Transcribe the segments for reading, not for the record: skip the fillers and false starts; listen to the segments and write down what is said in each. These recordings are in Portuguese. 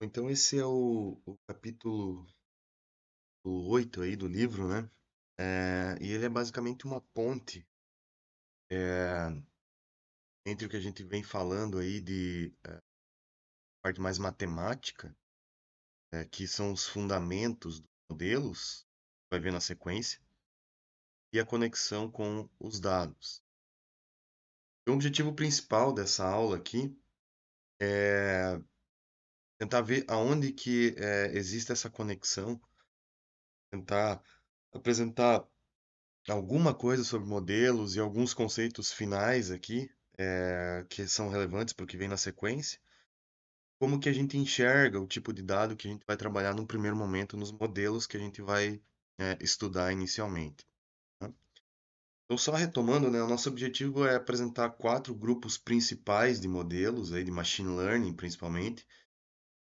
Então esse é o capítulo 8 aí do livro, né? E ele é basicamente uma ponte é, entre o que a gente vem falando aí de parte mais matemática, que são os fundamentos dos modelos, vai ver na sequência, e a conexão com os dados. O objetivo principal dessa aula aqui é tentar ver aonde que existe essa conexão, tentar apresentar alguma coisa sobre modelos e alguns conceitos finais aqui, que são relevantes para o que vem na sequência. Como que a gente enxerga o tipo de dado que a gente vai trabalhar num primeiro momento nos modelos que a gente vai estudar inicialmente, tá? Então, só retomando, né, o nosso objetivo é apresentar quatro grupos principais de modelos, aí, de machine learning principalmente.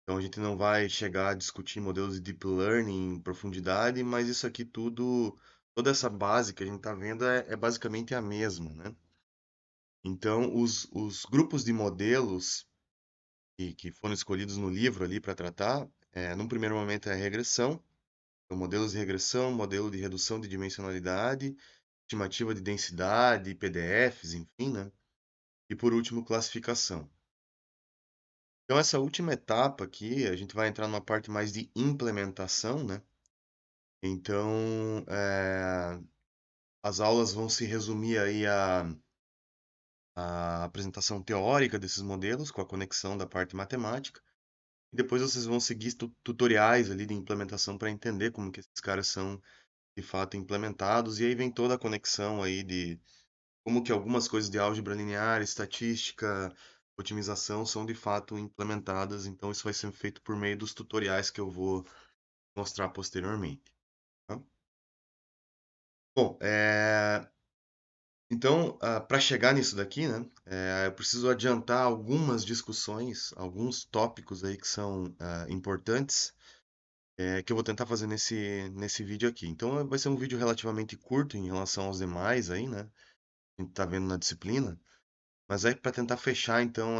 Então, a gente não vai chegar a discutir modelos de deep learning em profundidade, mas isso aqui tudo, toda essa base que a gente está vendo é basicamente a mesma, né? Então, os grupos de modelos que foram escolhidos no livro ali para tratar, num primeiro momento é a regressão, então, modelos de regressão, modelo de redução de dimensionalidade, estimativa de densidade, PDFs, enfim, né? E por último, classificação. Então, essa última etapa aqui, a gente vai entrar numa parte mais de implementação, né? Então, as aulas vão se resumir aí a apresentação teórica desses modelos com a conexão da parte matemática. E depois vocês vão seguir tutoriais ali de implementação para entender como que esses caras são de fato implementados. E aí vem toda a conexão aí de como que algumas coisas de álgebra linear, estatística, otimização são de fato implementadas. Então isso vai ser feito por meio dos tutoriais que eu vou mostrar posteriormente, tá? Bom, então, para chegar nisso daqui, né, eu preciso adiantar algumas discussões, alguns tópicos aí que são importantes, que eu vou tentar fazer nesse vídeo aqui. Então, vai ser um vídeo relativamente curto em relação aos demais aí, né? A gente tá vendo na disciplina, mas é para tentar fechar então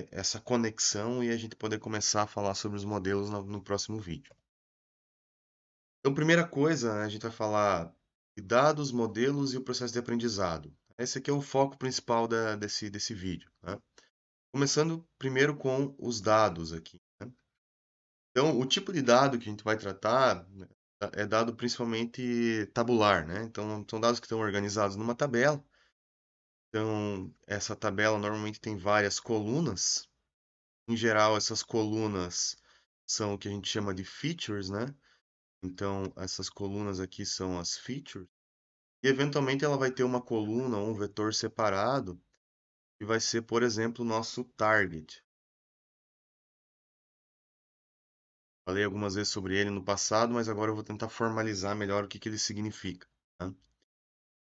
essa conexão e a gente poder começar a falar sobre os modelos no próximo vídeo. Então, primeira coisa, né, a gente vai falar de dados, modelos e o processo de aprendizado. Esse aqui é o foco principal desse vídeo, né? Começando primeiro com os dados aqui, né? Então, o tipo de dado que a gente vai tratar, né, é dado principalmente tabular, né? Então, são dados que estão organizados numa tabela. Então, essa tabela normalmente tem várias colunas. Em geral, essas colunas são o que a gente chama de features, né? Então, essas colunas aqui são as features. E eventualmente ela vai ter uma coluna ou um vetor separado, que vai ser, por exemplo, o nosso target. Falei algumas vezes sobre ele no passado, mas agora eu vou tentar formalizar melhor o que que ele significa, tá?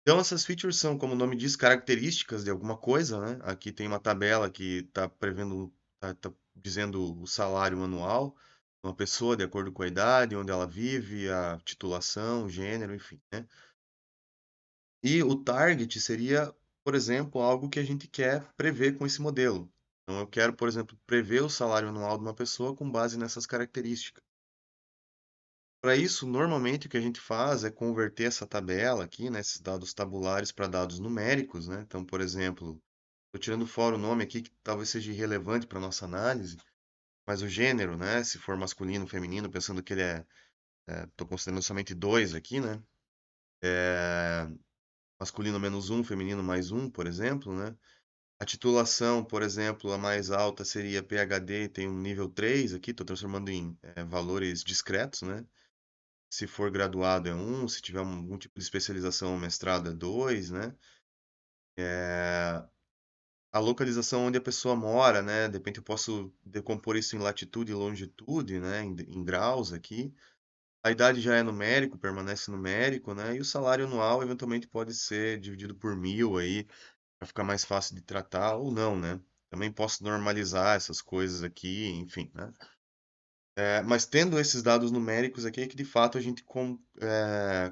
Então, essas features são, como o nome diz, características de alguma coisa, né? Aqui tem uma tabela que está prevendo, tá dizendo o salário anual de uma pessoa de acordo com a idade, onde ela vive, a titulação, o gênero, enfim, né? E o target seria, por exemplo, algo que a gente quer prever com esse modelo. Então, eu quero, por exemplo, prever o salário anual de uma pessoa com base nessas características. Para isso, normalmente o que a gente faz é converter essa tabela aqui, né, esses dados tabulares para dados numéricos, né? Então, por exemplo, estou tirando fora o nome aqui que talvez seja irrelevante para nossa análise, mas o gênero, né, se for masculino, feminino, pensando que ele estou considerando somente dois aqui, né? É, masculino menos um, feminino mais um, por exemplo, né? A titulação, por exemplo, a mais alta seria PhD, tem um nível 3 aqui, estou transformando em valores discretos, né? Se for graduado é um, se tiver algum tipo de especialização ou mestrado é 2, né? A localização onde a pessoa mora, né? De repente eu posso decompor isso em latitude e longitude, né? Em graus aqui. A idade já é numérico, permanece numérico, né? E o salário anual eventualmente pode ser dividido por 1.000 aí, para ficar mais fácil de tratar ou não, né? Também posso normalizar essas coisas aqui, enfim, né? Mas tendo esses dados numéricos aqui é que de fato a gente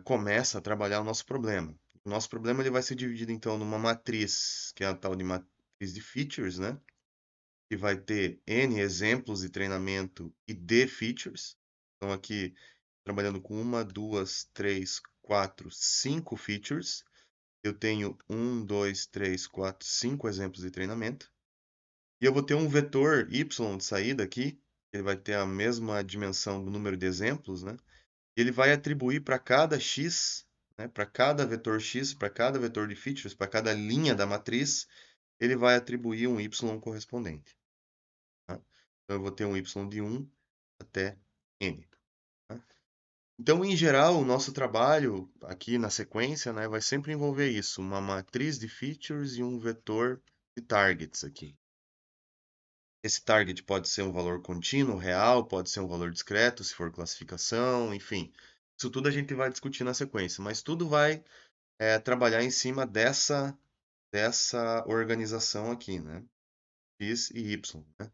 começa a trabalhar o nosso problema. O nosso problema ele vai ser dividido então numa matriz, que é a tal de matriz de features, né? que vai ter N exemplos de treinamento e D features. Então, aqui, trabalhando com uma, duas, três, quatro, cinco features. Eu tenho um, dois, três, quatro, cinco exemplos de treinamento. E eu vou ter um vetor y de saída aqui, ele vai ter a mesma dimensão do número de exemplos, né? E ele vai atribuir para cada x, né? Para cada vetor x, para cada vetor de features, para cada linha da matriz, ele vai atribuir um y correspondente. Tá? Então eu vou ter um y de 1 até n. Tá? Então, em geral, o nosso trabalho aqui na sequência, né, vai sempre envolver isso, uma matriz de features e um vetor de targets aqui. Esse target pode ser um valor contínuo, real, pode ser um valor discreto, se for classificação, enfim. Isso tudo a gente vai discutir na sequência, mas tudo vai trabalhar em cima dessa organização aqui, né? X e Y, né?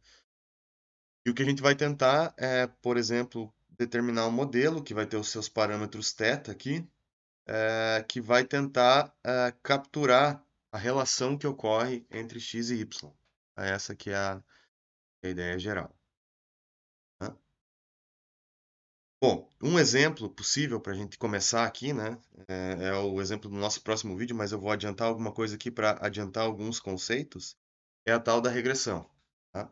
E o que a gente vai tentar é, por exemplo, determinar um modelo que vai ter os seus parâmetros θ aqui, que vai tentar capturar a relação que ocorre entre x e y. Essa que é a ideia geral. Né? Bom, um exemplo possível para a gente começar aqui, né? É o exemplo do nosso próximo vídeo, mas eu vou adiantar alguma coisa aqui para adiantar alguns conceitos. É a tal da regressão. Tá?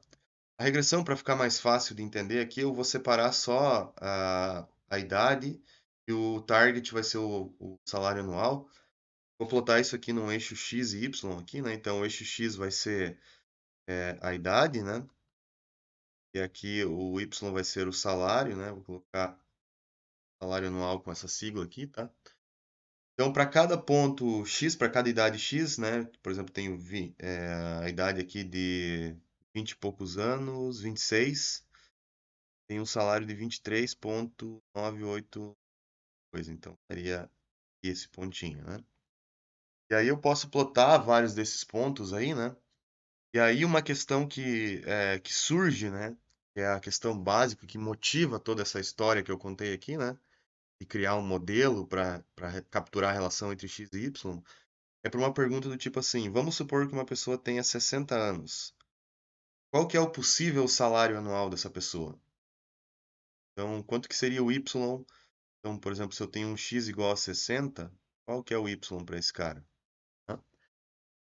A regressão, para ficar mais fácil de entender aqui, eu vou separar só a idade e o target vai ser o salário anual. Vou plotar isso aqui num eixo x e y aqui, né? Então, o eixo x vai ser a idade, né? E aqui o y vai ser o salário, né? Vou colocar salário anual com essa sigla aqui, tá? Então, para cada ponto x, para cada idade x, né? Por exemplo, tenho a idade aqui de 20 e poucos anos, 26, tem um salário de 23,98 coisa. Então, seria esse pontinho, né? E aí eu posso plotar vários desses pontos aí, né? E aí uma questão que surge, né? Que é a questão básica que motiva toda essa história que eu contei aqui, né? De criar um modelo para capturar a relação entre x e y, é para uma pergunta do tipo assim: vamos supor que uma pessoa tenha 60 anos. Qual que é o possível salário anual dessa pessoa? Então, quanto que seria o y? Então, por exemplo, se eu tenho um x igual a 60, qual que é o y para esse cara? Tá?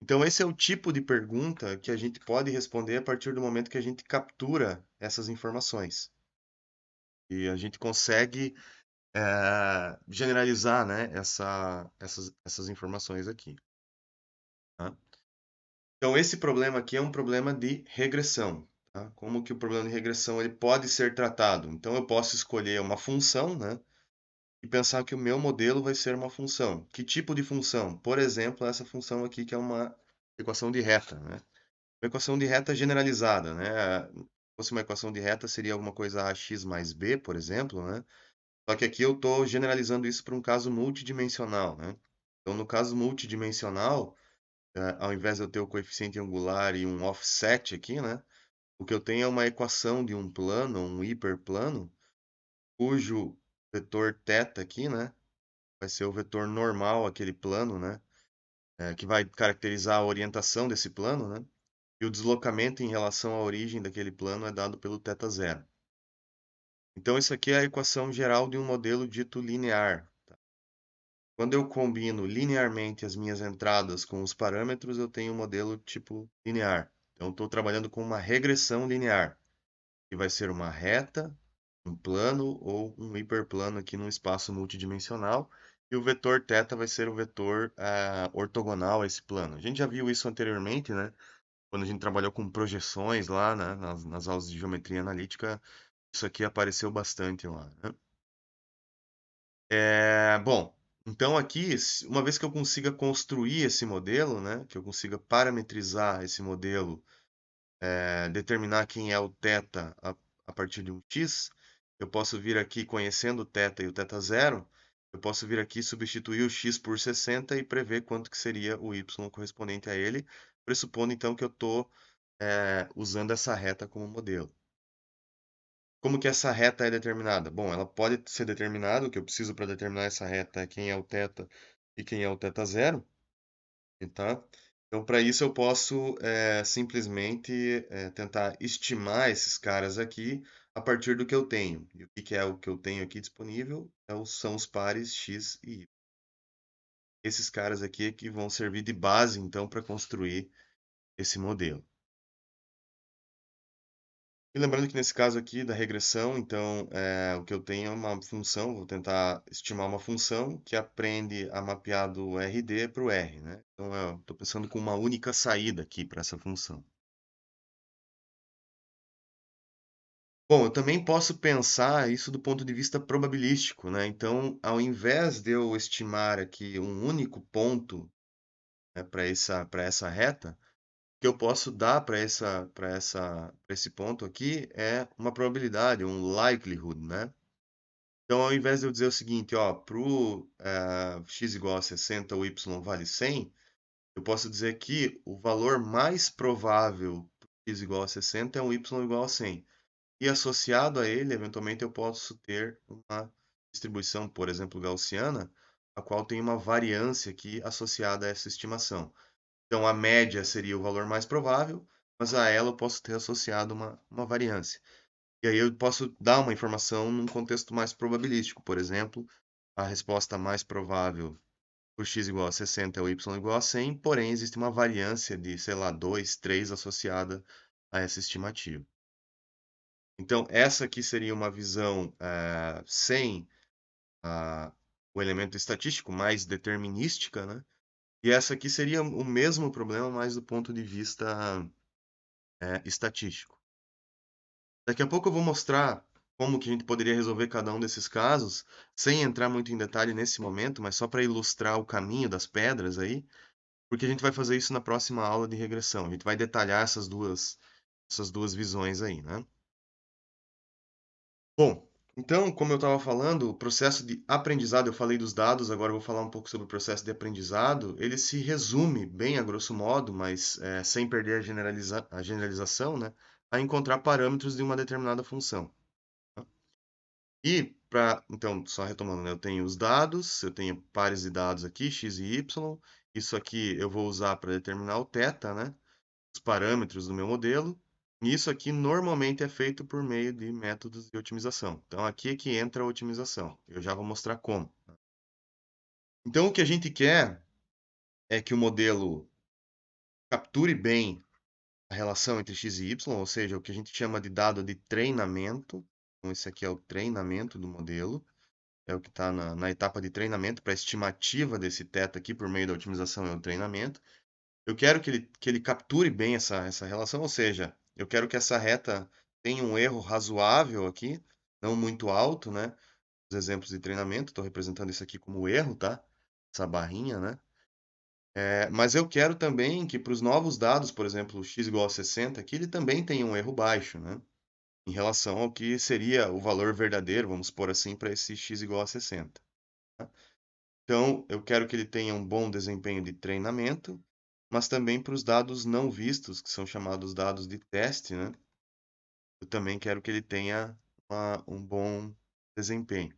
Então, esse é o tipo de pergunta que a gente pode responder a partir do momento que a gente captura essas informações. E a gente consegue generalizar, né, essas informações aqui. Tá? Então, esse problema aqui é um problema de regressão. Tá? Como que o problema de regressão ele pode ser tratado? Então, eu posso escolher uma função, né, e pensar que o meu modelo vai ser uma função. Que tipo de função? Por exemplo, essa função aqui que é uma equação de reta, né? Uma equação de reta generalizada, né? Se fosse uma equação de reta, seria alguma coisa ax mais b, por exemplo, né? Só que aqui eu estou generalizando isso para um caso multidimensional, né? Então, no caso multidimensional, ao invés de eu ter o coeficiente angular e um offset aqui, né? O que eu tenho é uma equação de um plano, um hiperplano, cujo vetor θ aqui, né? Vai ser o vetor normal aquele plano, né? Que vai caracterizar a orientação desse plano, né? E o deslocamento em relação à origem daquele plano é dado pelo θ0. Então, isso aqui é a equação geral de um modelo dito linear. Quando eu combino linearmente as minhas entradas com os parâmetros, eu tenho um modelo tipo linear. Então, estou trabalhando com uma regressão linear, que vai ser uma reta, um plano ou um hiperplano aqui num espaço multidimensional. E o vetor θ vai ser o vetor ortogonal a esse plano. A gente já viu isso anteriormente, né? Quando a gente trabalhou com projeções lá, né? Nas aulas de geometria analítica, isso aqui apareceu bastante lá, né? Bom, então aqui, uma vez que eu consiga construir esse modelo, né, que eu consiga parametrizar esse modelo, determinar quem é o θ a partir de um x, eu posso vir aqui conhecendo o θ e o θ0, eu posso vir aqui substituir o x por 60 e prever quanto que seria o y correspondente a ele, pressupondo então que eu estou usando essa reta como modelo. Como que essa reta é determinada? Bom, ela pode ser determinada, o que eu preciso para determinar essa reta é quem é o θ e quem é o θ0, tá? Então, para isso eu posso simplesmente tentar estimar esses caras aqui a partir do que eu tenho. E o que que é o que eu tenho aqui disponível? São os pares x e y. Esses caras aqui é que vão servir de base, então, para construir esse modelo. E lembrando que nesse caso aqui da regressão, então, o que eu tenho é uma função, vou tentar estimar uma função que aprende a mapear do RD para o R, né? Então, eu estou pensando com uma única saída aqui para essa função. Bom, eu também posso pensar isso do ponto de vista probabilístico, né? Então, ao invés de eu estimar aqui um único ponto, né, para essa reta, o que eu posso dar para esse ponto aqui é uma probabilidade, um likelihood, né? Então, ao invés de eu dizer o seguinte, ó, para o x igual a 60, o y vale 100, eu posso dizer que o valor mais provável para x igual a 60 é um y igual a 100. E associado a ele, eventualmente, eu posso ter uma distribuição, por exemplo, gaussiana, a qual tem uma variância aqui associada a essa estimação. Então, a média seria o valor mais provável, mas a ela eu posso ter associado uma variância. E aí eu posso dar uma informação num contexto mais probabilístico. Por exemplo, a resposta mais provável por x igual a 60 é o y igual a 100, porém existe uma variância de, sei lá, 2, 3 associada a essa estimativa. Então, essa aqui seria uma visão sem o elemento estatístico, mais determinística, né? E essa aqui seria o mesmo problema, mas do ponto de vista estatístico. Daqui a pouco eu vou mostrar como que a gente poderia resolver cada um desses casos, sem entrar muito em detalhe nesse momento, mas só para ilustrar o caminho das pedras aí, porque a gente vai fazer isso na próxima aula de regressão. A gente vai detalhar essas duas visões aí, né? Bom, então, como eu estava falando, o processo de aprendizado, eu falei dos dados, agora eu vou falar um pouco sobre o processo de aprendizado. Ele se resume bem a grosso modo, mas sem perder a generalização, né, a encontrar parâmetros de uma determinada função. Tá? E então, só retomando, né, eu tenho os dados, eu tenho pares de dados aqui, x e y. Isso aqui eu vou usar para determinar o θ, né? Os parâmetros do meu modelo. E isso aqui normalmente é feito por meio de métodos de otimização. Então, aqui é que entra a otimização. Eu já vou mostrar como. Então, o que a gente quer é que o modelo capture bem a relação entre x e y, ou seja, o que a gente chama de dado de treinamento. Então, esse aqui é o treinamento do modelo. É o que está na etapa de treinamento, para a estimativa desse θ aqui por meio da otimização é o treinamento. Eu quero que ele capture bem essa relação, ou seja, eu quero que essa reta tenha um erro razoável aqui, não muito alto, né? Os exemplos de treinamento, estou representando isso aqui como erro, tá? Essa barrinha, né? Mas eu quero também que para os novos dados, por exemplo, x igual a 60, aqui ele também tenha um erro baixo, né? Em relação ao que seria o valor verdadeiro, vamos pôr assim, para esse x igual a 60. Tá? Então, eu quero que ele tenha um bom desempenho de treinamento, mas também para os dados não vistos, que são chamados dados de teste, né? Eu também quero que ele tenha um bom desempenho.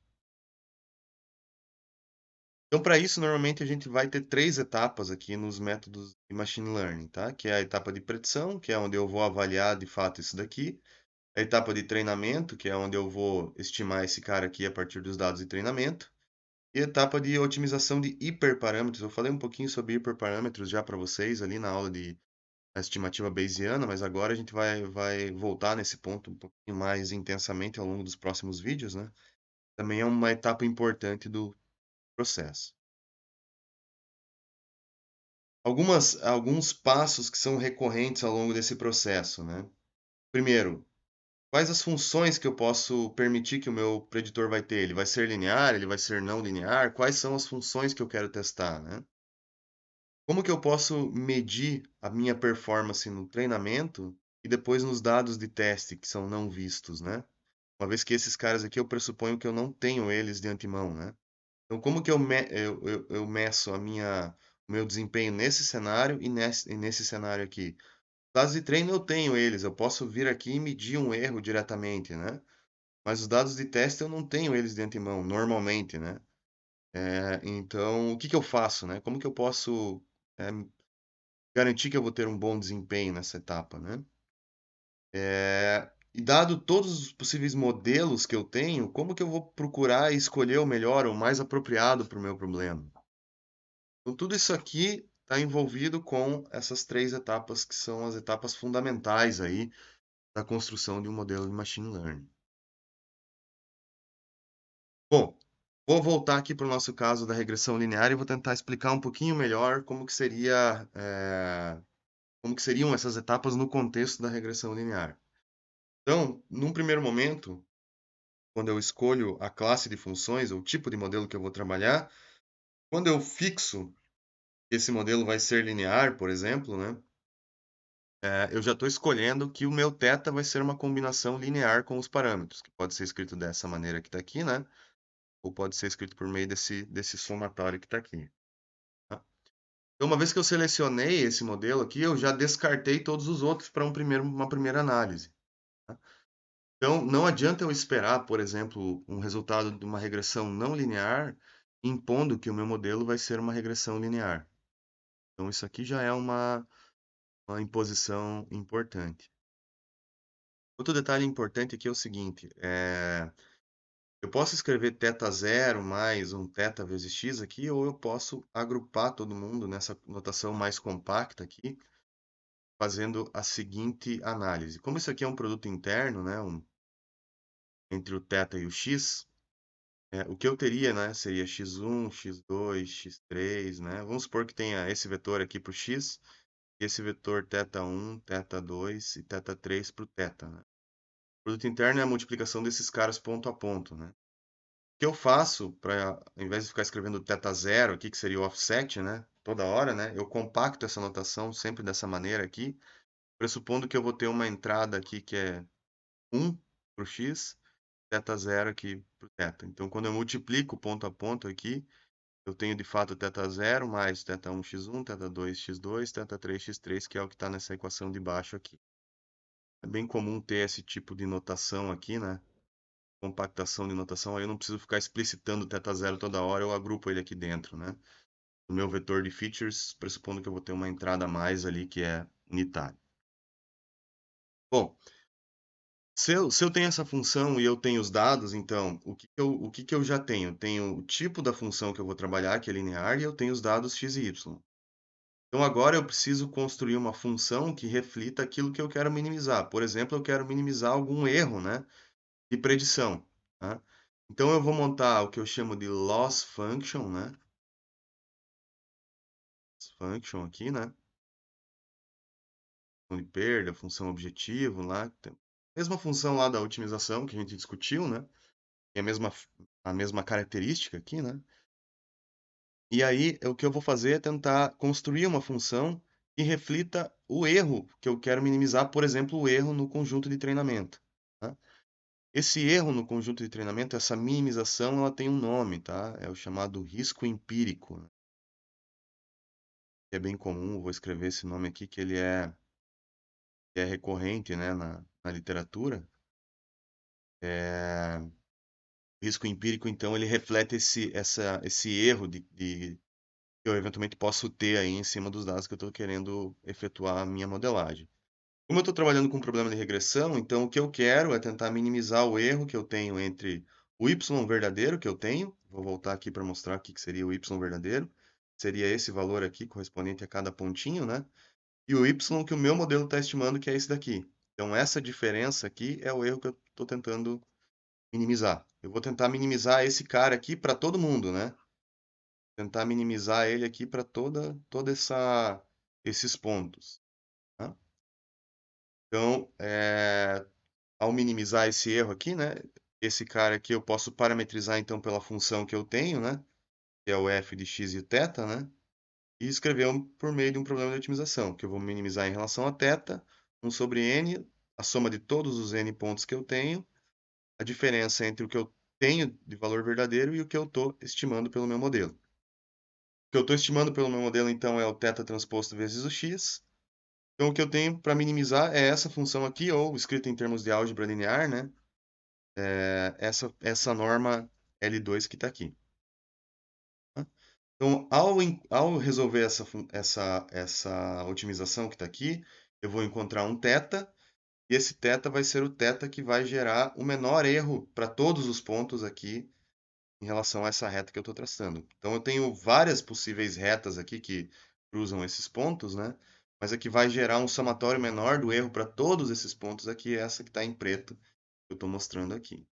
Então, para isso, normalmente a gente vai ter três etapas aqui nos métodos de machine learning, tá? Que é a etapa de predição, que é onde eu vou avaliar de fato isso daqui. A etapa de treinamento, que é onde eu vou estimar esse cara aqui a partir dos dados de treinamento. E etapa de otimização de hiperparâmetros. Eu falei um pouquinho sobre hiperparâmetros já para vocês ali na aula de estimativa bayesiana, mas agora a gente vai voltar nesse ponto um pouquinho mais intensamente ao longo dos próximos vídeos, né? Também é uma etapa importante do processo. Alguns passos que são recorrentes ao longo desse processo, né? Primeiro, quais as funções que eu posso permitir que o meu preditor vai ter? Ele vai ser linear? Ele vai ser não linear? Quais são as funções que eu quero testar, né? Como que eu posso medir a minha performance no treinamento e depois nos dados de teste que são não vistos, né? Uma vez que esses caras aqui eu pressuponho que eu não tenho eles de antemão, né? Então, como que eu meço o meu desempenho nesse cenário e nesse cenário aqui? Dados de treino eu tenho eles, eu posso vir aqui e medir um erro diretamente, né? Mas os dados de teste eu não tenho eles de antemão, normalmente, né? Então, o que que eu faço, né? Como que eu posso garantir que eu vou ter um bom desempenho nessa etapa, né? E dado todos os possíveis modelos que eu tenho, como que eu vou procurar e escolher o melhor, o mais apropriado para o meu problema? Então, tudo isso aqui está envolvido com essas três etapas que são as etapas fundamentais aí da construção de um modelo de machine learning. Bom, vou voltar aqui para o nosso caso da regressão linear e vou tentar explicar um pouquinho melhor como que seriam essas etapas no contexto da regressão linear. Então, num primeiro momento, quando eu escolho a classe de funções, ou o tipo de modelo que eu vou trabalhar, quando eu fixo que esse modelo vai ser linear, por exemplo, né, eu já estou escolhendo que o meu θ vai ser uma combinação linear com os parâmetros, que pode ser escrito dessa maneira que está aqui, né, ou pode ser escrito por meio desse somatório que está aqui. Tá? Então, uma vez que eu selecionei esse modelo aqui, eu já descartei todos os outros para uma primeira análise. Tá? Então, não adianta eu esperar, por exemplo, um resultado de uma regressão não linear, impondo que o meu modelo vai ser uma regressão linear. Então, isso aqui já é uma imposição importante. Outro detalhe importante aqui é o seguinte: eu posso escrever θ0 mais um θ vezes x aqui, ou eu posso agrupar todo mundo nessa notação mais compacta aqui, fazendo a seguinte análise. Como isso aqui é um produto interno, né, entre o θ e o x, o que eu teria, né, seria x1, x2, x3, né? Vamos supor que tenha esse vetor aqui para o x, e esse vetor θ1, θ2 e θ3 para o θ, né? O produto interno é a multiplicação desses caras ponto a ponto, né? O que eu faço para, ao invés de ficar escrevendo θ0 aqui, que seria o offset, né? Toda hora, né? Eu compacto essa notação sempre dessa maneira aqui, pressupondo que eu vou ter uma entrada aqui que é 1 para o x, θ0 aqui para o θ. Então, quando eu multiplico ponto a ponto aqui, eu tenho de fato θ0 mais θ1 x1, θ2 x2, θ3 x3, que é o que está nessa equação de baixo aqui. É bem comum ter esse tipo de notação aqui, né? Compactação de notação, aí eu não preciso ficar explicitando θ0 toda hora, eu agrupo ele aqui dentro, né? No meu vetor de features, pressupondo que eu vou ter uma entrada a mais ali que é unitária. Bom, se eu tenho essa função e eu tenho os dados, então, o que que eu já tenho? Tenho o tipo da função que eu vou trabalhar, que é linear, e eu tenho os dados x e y. Então, agora eu preciso construir uma função que reflita aquilo que eu quero minimizar. Por exemplo, eu quero minimizar algum erro, né, de predição. Tá? Então, eu vou montar o que eu chamo de loss function, né? Function aqui, né? Função de perda, função objetivo lá. Mesma função lá da otimização que a gente discutiu, né? Tem a mesma característica aqui, né? E aí, o que eu vou fazer é tentar construir uma função que reflita o erro que eu quero minimizar, por exemplo, o erro no conjunto de treinamento. Tá? Esse erro no conjunto de treinamento, essa minimização, ela tem um nome, tá? É o chamado risco empírico, né? Que é bem comum, vou escrever esse nome aqui, que é recorrente, né, na literatura. É, risco empírico, então, ele reflete esse erro que eu eventualmente posso ter aí em cima dos dados que eu estou querendo efetuar a minha modelagem. Como eu estou trabalhando com um problema de regressão, então o que eu quero é tentar minimizar o erro que eu tenho entre o y verdadeiro que eu tenho, vou voltar aqui para mostrar o que seria o y verdadeiro, seria esse valor aqui correspondente a cada pontinho, né? E o y que o meu modelo está estimando que é esse daqui. Então essa diferença aqui é o erro que eu estou tentando minimizar. Eu vou tentar minimizar esse cara aqui para todo mundo, né? Tentar minimizar ele aqui para toda esses pontos. Tá? Então, ao minimizar esse erro aqui, né? Esse cara aqui eu posso parametrizar então pela função que eu tenho, né? Que é o f de x e θ, né? E escrever por meio de um problema de otimização, que eu vou minimizar em relação a θ, 1 sobre n, a soma de todos os n pontos que eu tenho, a diferença entre o que eu tenho de valor verdadeiro e o que eu estou estimando pelo meu modelo. O que eu estou estimando pelo meu modelo, então, é o θ transposto vezes o x. Então, o que eu tenho para minimizar é essa função aqui, ou escrita em termos de álgebra linear, né? Essa norma L2 que está aqui. Tá? Então, ao resolver essa otimização que está aqui, eu vou encontrar um θ, e esse θ vai ser o θ que vai gerar o menor erro para todos os pontos aqui em relação a essa reta que eu estou traçando. Então, eu tenho várias possíveis retas aqui que cruzam esses pontos, né? Mas a que vai gerar um somatório menor do erro para todos esses pontos aqui é essa que está em preto, que eu estou mostrando aqui.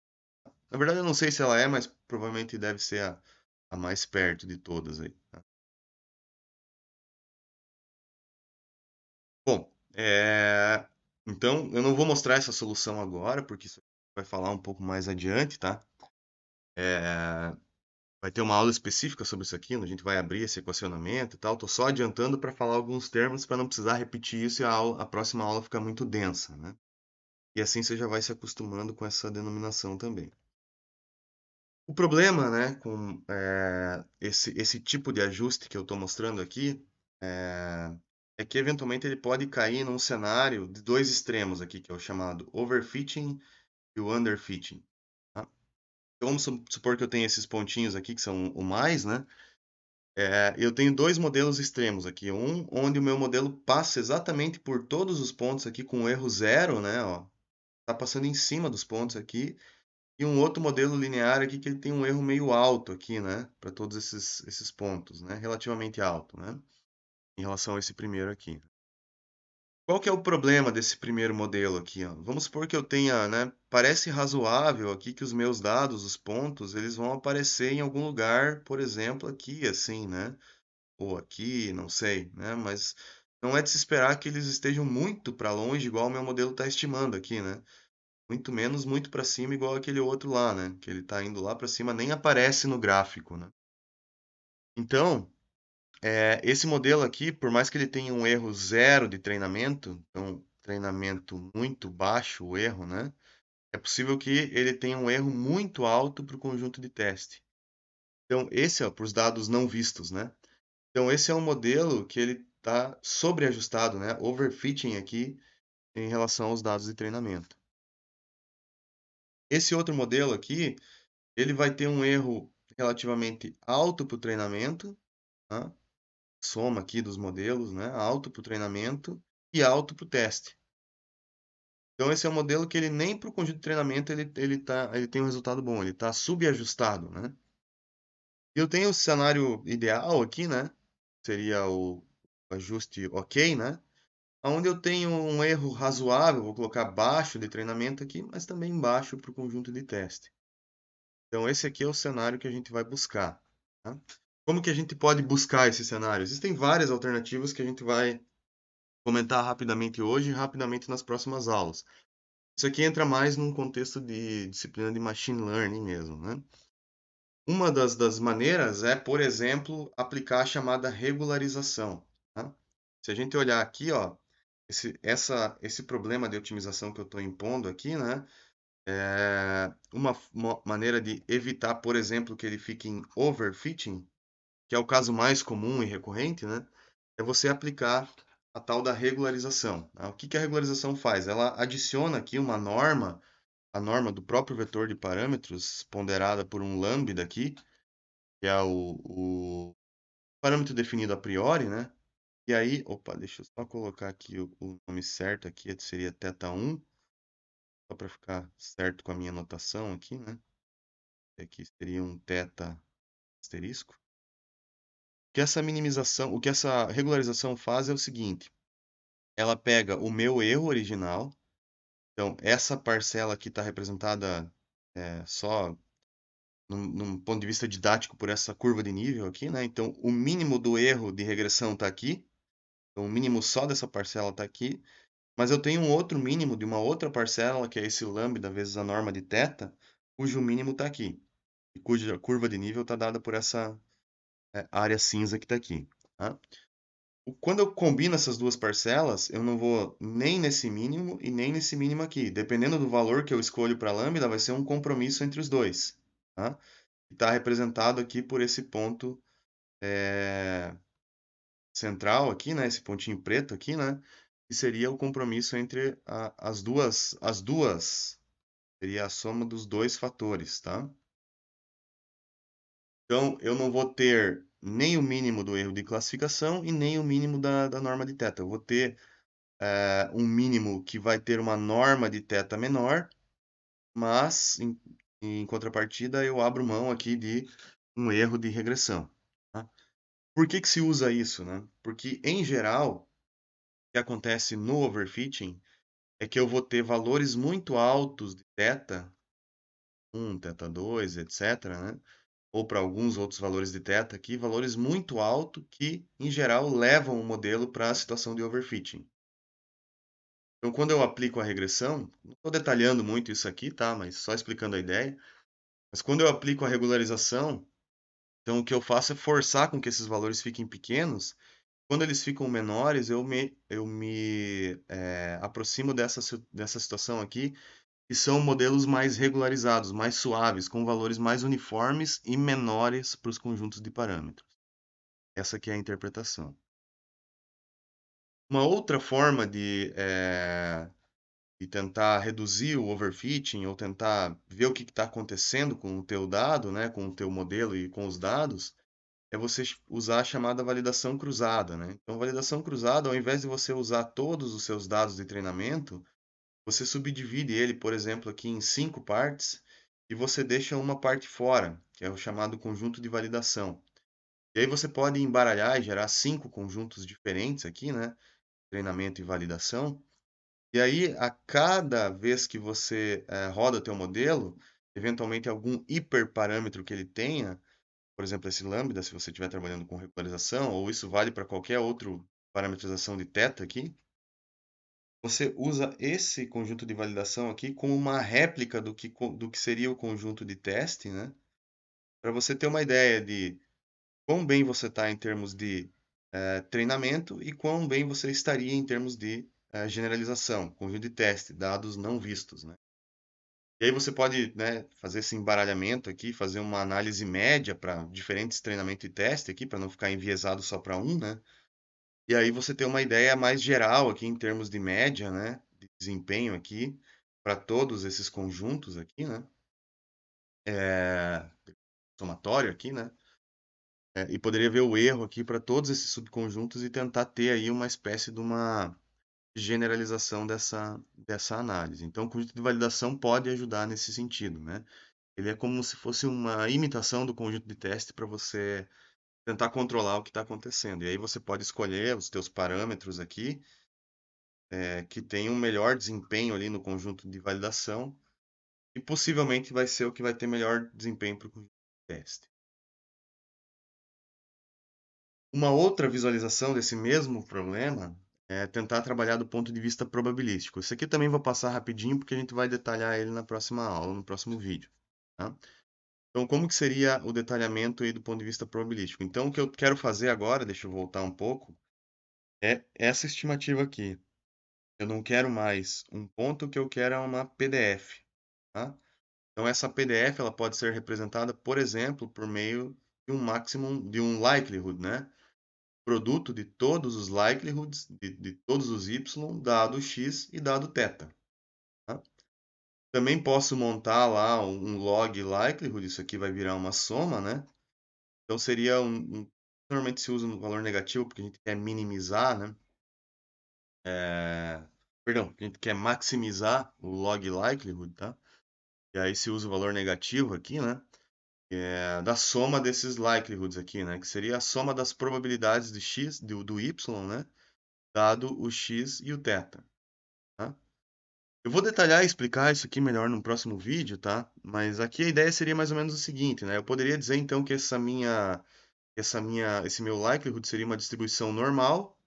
Na verdade, eu não sei se ela é, mas provavelmente deve ser a mais perto de todas aí, tá? Bom, então eu não vou mostrar essa solução agora, porque isso vai falar um pouco mais adiante, tá? É, vai ter uma aula específica sobre isso aqui, onde a gente vai abrir esse equacionamento e tal. Tô só adiantando para falar alguns termos para não precisar repetir isso e a próxima aula ficar muito densa, né? E assim você já vai se acostumando com essa denominação também. O problema, né, com esse tipo de ajuste que eu estou mostrando aqui é, é que eventualmente ele pode cair num cenário de dois extremos aqui, que é o chamado overfitting e o underfitting, tá? Então vamos supor que eu tenho esses pontinhos aqui que são o mais, né? Eu tenho dois modelos extremos aqui. Um onde o meu modelo passa exatamente por todos os pontos aqui com erro zero, né? Ó, tá passando em cima dos pontos aqui. E um outro modelo linear aqui que ele tem um erro meio alto aqui, né? Para todos esses pontos, né? Relativamente alto, né? Em relação a esse primeiro aqui. Qual que é o problema desse primeiro modelo aqui, ó? Vamos supor que eu tenha, né? Parece razoável aqui que os meus dados, os pontos, eles vão aparecer em algum lugar, por exemplo, aqui, assim, né? Ou aqui, não sei, né? Mas não é de se esperar que eles estejam muito para longe, igual o meu modelo está estimando aqui, né? Muito menos, muito para cima, igual aquele outro lá, né? Que ele está indo lá para cima, nem aparece no gráfico, né? Então, esse modelo aqui, por mais que ele tenha um erro zero de treinamento, então treinamento muito baixo, o erro, né? É possível que ele tenha um erro muito alto para o conjunto de teste. Então, esse é para os dados não vistos, né? Então, esse é um modelo que ele está sobreajustado, né? Overfitting aqui em relação aos dados de treinamento. Esse outro modelo aqui, ele vai ter um erro relativamente alto para o treinamento, tá? Soma aqui dos modelos, né? Alto para o treinamento e alto para o teste. Então, esse é um modelo que ele nem para o conjunto de treinamento ele tem um resultado bom, ele está subajustado, né? E eu tenho o cenário ideal aqui, né? Seria o ajuste ok, né? Onde eu tenho um erro razoável, vou colocar baixo de treinamento aqui, mas também baixo para o conjunto de teste. Então, esse aqui é o cenário que a gente vai buscar, tá? Como que a gente pode buscar esse cenário? Existem várias alternativas que a gente vai comentar rapidamente hoje e rapidamente nas próximas aulas. Isso aqui entra mais num contexto de disciplina de machine learning mesmo, né? Uma das maneiras é, por exemplo, aplicar a chamada regularização, tá? Se a gente olhar aqui, ó, esse problema de otimização que eu estou impondo aqui, né? Uma maneira de evitar, por exemplo, que ele fique em overfitting, que é o caso mais comum e recorrente, né? É você aplicar a tal da regularização, tá? O que que a regularização faz? Ela adiciona aqui uma norma, a norma do próprio vetor de parâmetros, ponderada por um lambda aqui, que é o parâmetro definido a priori, né? E aí, opa, deixa eu só colocar aqui o nome certo aqui, seria θ1, só para ficar certo com a minha notação aqui, né? Aqui seria um θ asterisco. O que essa regularização faz é o seguinte: ela pega o meu erro original, então essa parcela aqui está representada só num ponto de vista didático por essa curva de nível aqui, né? Então o mínimo do erro de regressão está aqui, então o mínimo só dessa parcela está aqui, mas eu tenho um outro mínimo de uma outra parcela, que é esse lambda vezes a norma de θ, cujo mínimo está aqui, e cuja curva de nível está dada por essa área cinza que está aqui, tá? Quando eu combino essas duas parcelas, eu não vou nem nesse mínimo e nem nesse mínimo aqui. Dependendo do valor que eu escolho para lambda, vai ser um compromisso entre os dois, tá? Está representado aqui por esse ponto central aqui, né? Esse pontinho preto aqui, né? Que seria o compromisso entre as duas, seria a soma dos dois fatores, tá? Então, eu não vou ter nem o mínimo do erro de classificação e nem o mínimo da norma de θ. Eu vou ter um mínimo que vai ter uma norma de θ menor, mas em contrapartida eu abro mão aqui de um erro de regressão. Tá? Por que que se usa isso, né? Porque, em geral, o que acontece no overfitting é que eu vou ter valores muito altos de θ1, θ2, etc., né? Ou para alguns outros valores de θ aqui, valores muito altos que, em geral, levam o modelo para a situação de overfitting. Então, quando eu aplico a regressão, não estou detalhando muito isso aqui, tá? Mas só explicando a ideia. Mas quando eu aplico a regularização, então o que eu faço é forçar com que esses valores fiquem pequenos. Quando eles ficam menores, eu me aproximo dessa situação aqui, que são modelos mais regularizados, mais suaves, com valores mais uniformes e menores para os conjuntos de parâmetros. Essa aqui é a interpretação. Uma outra forma de tentar reduzir o overfitting ou tentar ver o que está acontecendo com o teu dado, né, com o teu modelo e com os dados, é você usar a chamada validação cruzada, né? Então, validação cruzada, ao invés de você usar todos os seus dados de treinamento, você subdivide ele, por exemplo, aqui em 5 partes e você deixa uma parte fora, que é o chamado conjunto de validação. E aí você pode embaralhar e gerar 5 conjuntos diferentes aqui, né? Treinamento e validação. E aí, a cada vez que você roda o teu modelo, eventualmente algum hiperparâmetro que ele tenha, por exemplo, esse lambda, se você estiver trabalhando com regularização, ou isso vale para qualquer outro parametrização de θ aqui, você usa esse conjunto de validação aqui como uma réplica do que seria o conjunto de teste, né? Para você ter uma ideia de quão bem você está em termos de treinamento e quão bem você estaria em termos de generalização, conjunto de teste, dados não vistos, né? E aí você pode, né, fazer esse embaralhamento aqui, fazer uma análise média para diferentes treinamento e teste aqui, para não ficar enviesado só para um, né? E aí você ter uma ideia mais geral aqui em termos de média, né, de desempenho aqui para todos esses conjuntos aqui, né? É, somatório aqui, né? E poderia ver o erro aqui para todos esses subconjuntos e tentar ter aí uma espécie de uma generalização dessa análise. Então, o conjunto de validação pode ajudar nesse sentido, né? Ele é como se fosse uma imitação do conjunto de teste para você tentar controlar o que está acontecendo. E aí você pode escolher os teus parâmetros aqui, que tem um melhor desempenho ali no conjunto de validação e possivelmente vai ser o que vai ter melhor desempenho para o conjunto de teste. Uma outra visualização desse mesmo problema é tentar trabalhar do ponto de vista probabilístico. Isso aqui também vou passar rapidinho porque a gente vai detalhar ele na próxima aula, no próximo vídeo. Tá? Então, como que seria o detalhamento aí do ponto de vista probabilístico? Então, o que eu quero fazer agora, deixa eu voltar um pouco, é essa estimativa aqui. Eu não quero mais um ponto, o que eu quero é uma PDF. Tá? Então, essa PDF ela pode ser representada, por exemplo, por meio de um maximum, de um likelihood, né? Produto de todos os likelihoods, de todos os y, dado x e dado θ. Tá? Também posso montar lá um log likelihood, isso aqui vai virar uma soma, né? Então seria normalmente se usa um valor negativo porque a gente quer minimizar, né? Perdão, a gente quer maximizar o log likelihood, tá? E aí se usa o valor negativo aqui, né? Da soma desses likelihoods aqui, né? Que seria a soma das probabilidades de x, do y, né? Dado o x e o θ, tá? Eu vou detalhar e explicar isso aqui melhor no próximo vídeo, tá? Mas aqui a ideia seria mais ou menos o seguinte, né? Eu poderia dizer então que esse meu likelihood seria uma distribuição normal.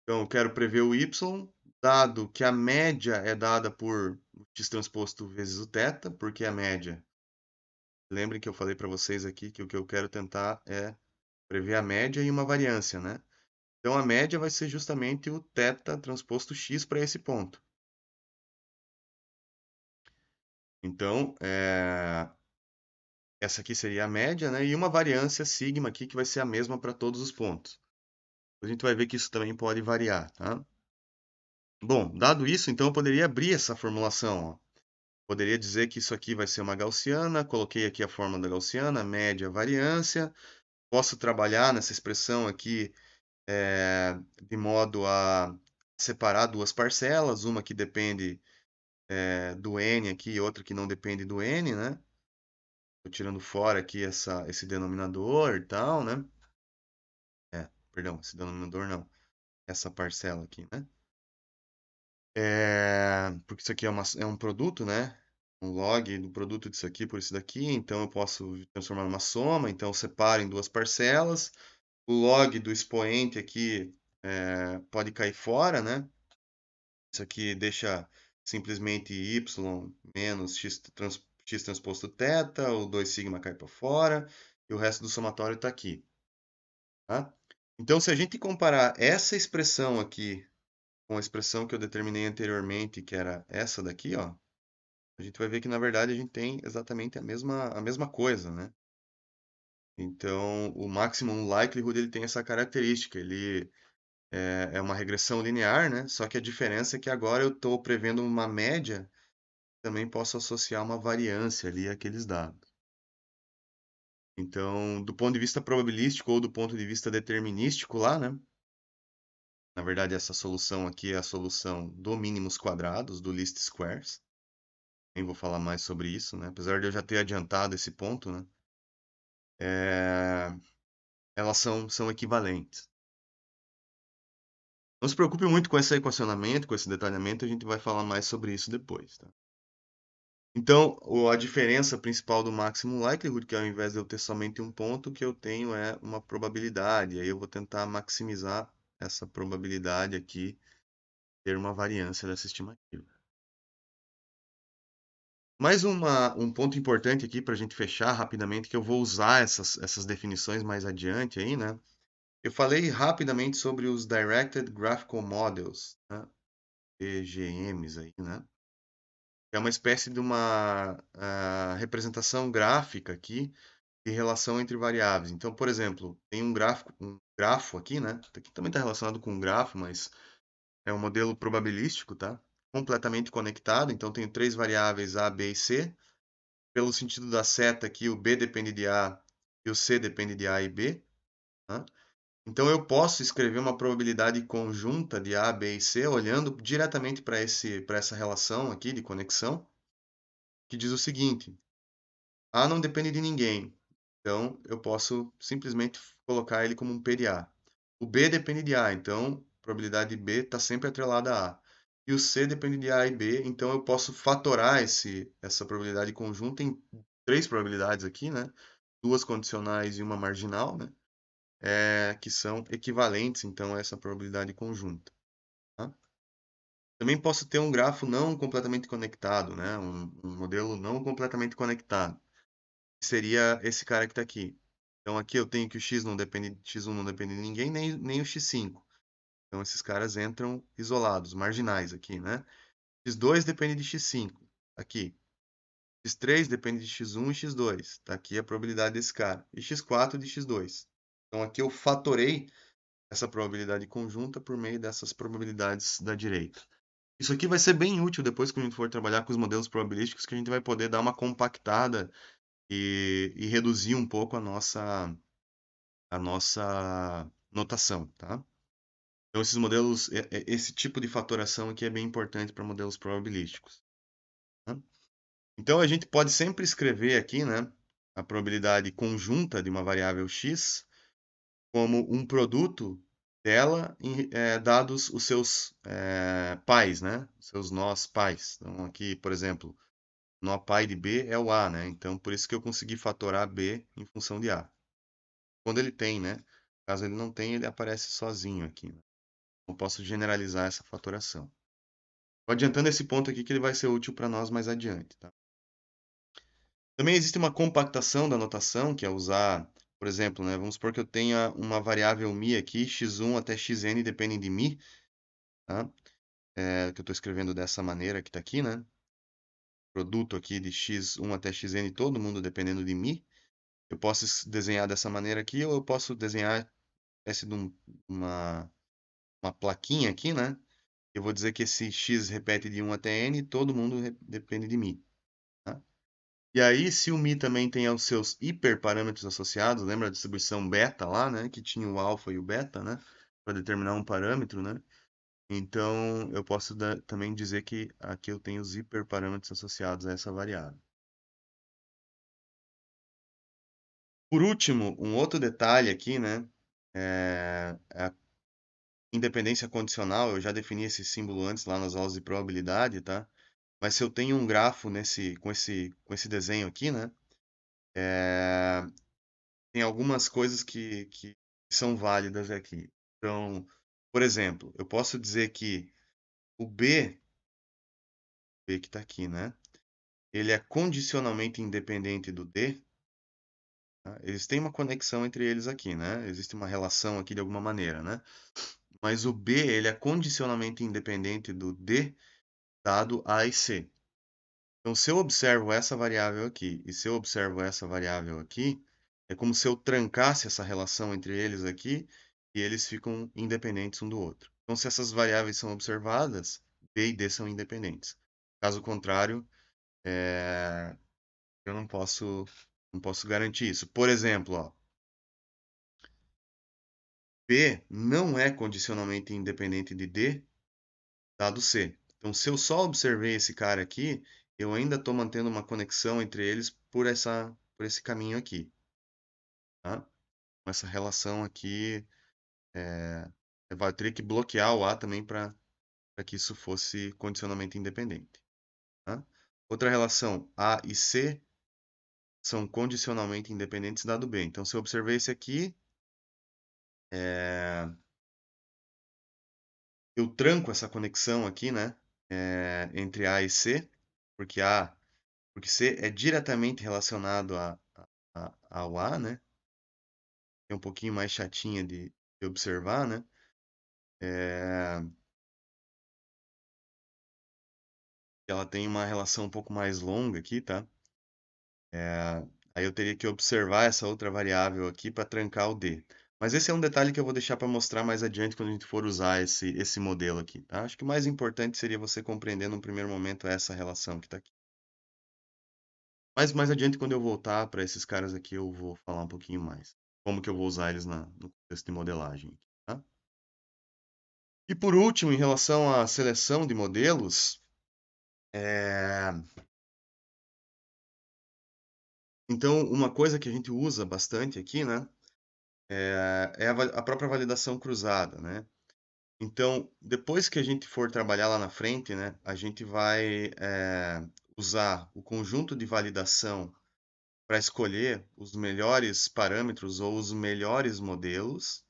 Então, eu quero prever o y, dado que a média é dada por x transposto vezes o θ, porque a média. Lembrem que eu falei para vocês aqui que o que eu quero tentar é prever a média e uma variância, né? Então, a média vai ser justamente o θ transposto x para esse ponto. Então, essa aqui seria a média, né? E uma variância sigma aqui que vai ser a mesma para todos os pontos. A gente vai ver que isso também pode variar, tá? Bom, dado isso, então eu poderia abrir essa formulação, ó. Poderia dizer que isso aqui vai ser uma gaussiana, coloquei aqui a fórmula da gaussiana, média, variância. posso trabalhar nessa expressão aqui de modo a separar duas parcelas, uma que depende do n aqui e outra que não depende do n, né? Tô tirando fora aqui esse denominador e tal, né? Perdão, esse denominador não, essa parcela aqui, né? Porque isso aqui é um produto, né? Um log do produto disso aqui por isso daqui, então eu posso transformar numa soma, então eu separo em duas parcelas. O log do expoente aqui pode cair fora, né? Isso aqui deixa simplesmente y menos x transposto θ, o 2 sigma cai para fora, e o resto do somatório está aqui, tá? Então, se a gente comparar essa expressão aqui com a expressão que eu determinei anteriormente, que era essa daqui, ó, a gente vai ver que, na verdade, a gente tem exatamente a mesma coisa, né? Então, o maximum likelihood ele tem essa característica, ele é uma regressão linear, né? Só que a diferença é que agora eu estou prevendo uma média, também posso associar uma variância ali àqueles dados. Então, do ponto de vista probabilístico ou do ponto de vista determinístico lá, né? Na verdade, essa solução aqui é a solução do mínimos quadrados, do least squares. Nem vou falar mais sobre isso, né? Apesar de eu já ter adiantado esse ponto, né? É, elas são equivalentes. Não se preocupe muito com esse equacionamento, com esse detalhamento, a gente vai falar mais sobre isso depois, tá? Então, a diferença principal do maximum likelihood, que ao invés de eu ter somente um ponto, o que eu tenho é uma probabilidade. Aí eu vou tentar maximizar essa probabilidade aqui, ter uma variância dessa estimativa. Mais um ponto importante aqui para a gente fechar rapidamente, que eu vou usar essas definições mais adiante aí, né? Eu falei rapidamente sobre os Directed Graphical Models, né? DGMs aí, né? É uma espécie de uma representação gráfica aqui de relação entre variáveis. Então, por exemplo, tem um grafo aqui, né? Aqui também está relacionado com um grafo, mas é um modelo probabilístico, tá? Completamente conectado. Então, tenho três variáveis A, B e C. Pelo sentido da seta aqui, o B depende de A e o C depende de A e B, tá? Então, eu posso escrever uma probabilidade conjunta de A, B e C olhando diretamente para essa relação aqui de conexão, que diz o seguinte: A não depende de ninguém, então eu posso simplesmente colocar ele como um P de A. O B depende de A, então a probabilidade de B está sempre atrelada a A. E o C depende de A e B, então eu posso fatorar essa probabilidade conjunta em três probabilidades aqui, né? Duas condicionais e uma marginal, né? Que são equivalentes, então, a essa probabilidade conjunta, tá? Também posso ter um grafo não completamente conectado, né? Um modelo não completamente conectado, que seria esse cara que está aqui. Então aqui eu tenho que o x1 não depende de ninguém, nem o x5. Então esses caras entram isolados, marginais aqui, né? x2 depende de x5, aqui. x3 depende de x1 e x2. Tá aqui a probabilidade desse cara. E x4 de x2. Então aqui eu fatorei essa probabilidade conjunta por meio dessas probabilidades da direita. Isso aqui vai ser bem útil depois que a gente for trabalhar com os modelos probabilísticos, que a gente vai poder dar uma compactada e reduzir um pouco a nossa notação, tá? Então, esses modelos, esse tipo de fatoração aqui é bem importante para modelos probabilísticos, tá? Então, a gente pode sempre escrever aqui, né, a probabilidade conjunta de uma variável x como um produto dela, dados os seus pais, né, os seus nós pais. Então, aqui, por exemplo, nó pai de B é o A, né? Então, por isso que eu consegui fatorar B em função de A. Quando ele tem, né? Caso ele não tenha, ele aparece sozinho aqui, né? Eu posso generalizar essa fatoração. Tô adiantando esse ponto aqui que ele vai ser útil para nós mais adiante, tá? Também existe uma compactação da notação, que é usar, por exemplo, né? Vamos supor que eu tenha uma variável mi aqui, x1 até xn dependem de mi, tá? Que eu estou escrevendo dessa maneira que está aqui, né? Produto aqui de x1 até xn, todo mundo dependendo de mi. Eu posso desenhar dessa maneira aqui, ou eu posso desenhar espécie de uma plaquinha aqui, né? Eu vou dizer que esse x repete de 1 até n, todo mundo depende de mim, tá? E aí, se o Mi também tem os seus hiperparâmetros associados, lembra a distribuição beta lá, né? Que tinha o alfa e o beta, né? Para determinar um parâmetro, né? Então, eu posso também dizer que aqui eu tenho os hiperparâmetros associados a essa variável. Por último, um outro detalhe aqui, né? É a independência condicional. Eu já defini esse símbolo antes lá nas aulas de probabilidade, tá? Mas se eu tenho um grafo com esse desenho aqui, né? É, tem algumas coisas que são válidas aqui. Então, por exemplo, eu posso dizer que o B que está aqui, né? Ele é condicionalmente independente do D. Tá? Eles têm uma conexão entre eles aqui, né? Existe uma relação aqui de alguma maneira, né? Mas o B, ele é condicionalmente independente do D, dado A e C. Então, se eu observo essa variável aqui e se eu observo essa variável aqui, é como se eu trancasse essa relação entre eles aqui e eles ficam independentes um do outro. Então, se essas variáveis são observadas, B e D são independentes. Caso contrário, eu não posso garantir isso. Por exemplo, ó, B não é condicionalmente independente de D, dado C. Então, se eu só observei esse cara aqui, eu ainda estou mantendo uma conexão entre eles por esse caminho aqui, tá? Essa relação aqui, eu teria que bloquear o A também para que isso fosse condicionalmente independente, tá? Outra relação, A e C são condicionalmente independentes dado B. Então, se eu observei esse aqui, é, eu tranco essa conexão aqui, né, entre A e C, porque C é diretamente relacionado ao A, né? É um pouquinho mais chatinha de observar, né? É, ela tem uma relação um pouco mais longa aqui, tá? Aí eu teria que observar essa outra variável aqui para trancar o D. Mas esse é um detalhe que eu vou deixar para mostrar mais adiante quando a gente for usar esse modelo aqui, tá? Acho que o mais importante seria você compreender num primeiro momento essa relação que está aqui. Mas mais adiante, quando eu voltar para esses caras aqui, eu vou falar um pouquinho mais. Como que eu vou usar eles no contexto de modelagem, tá? E por último, em relação à seleção de modelos, é, então uma coisa que a gente usa bastante aqui, né, é a própria validação cruzada, né? Então, depois que a gente for trabalhar lá na frente, né, a gente vai usar o conjunto de validação para escolher os melhores parâmetros ou os melhores modelos.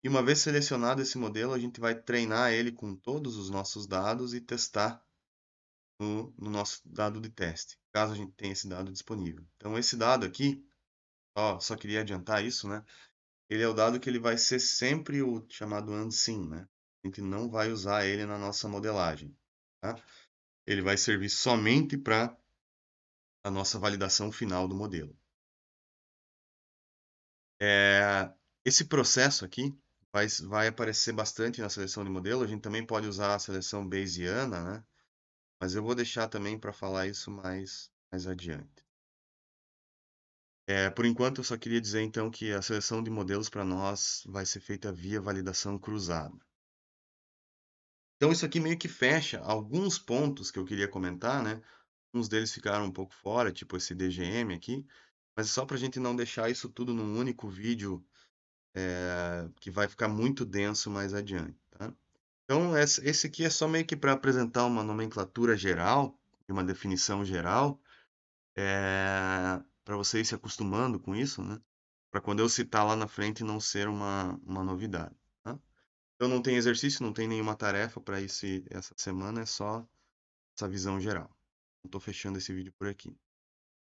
E uma vez selecionado esse modelo, a gente vai treinar ele com todos os nossos dados e testar no nosso dado de teste, caso a gente tenha esse dado disponível. Então, esse dado aqui, só queria adiantar isso, né? Ele é o dado que ele vai ser sempre o chamado unseen, né? A gente não vai usar ele na nossa modelagem, tá? Ele vai servir somente para a nossa validação final do modelo. Esse processo aqui vai aparecer bastante na seleção de modelo. A gente também pode usar a seleção Bayesiana, né? Mas eu vou deixar também para falar isso mais adiante. Por enquanto, eu só queria dizer então que a seleção de modelos para nós vai ser feita via validação cruzada. Então, isso aqui meio que fecha alguns pontos que eu queria comentar, né? Uns deles ficaram um pouco fora, tipo esse DGM aqui, mas só para a gente não deixar isso tudo num único vídeo, que vai ficar muito denso mais adiante, tá? Então, esse aqui é só meio que para apresentar uma nomenclatura geral, uma definição geral, para você ir se acostumando com isso, né? Para quando eu citar lá na frente não ser uma novidade, tá? Então não tem exercício, não tem nenhuma tarefa para essa semana, é só essa visão geral. Estou fechando esse vídeo por aqui.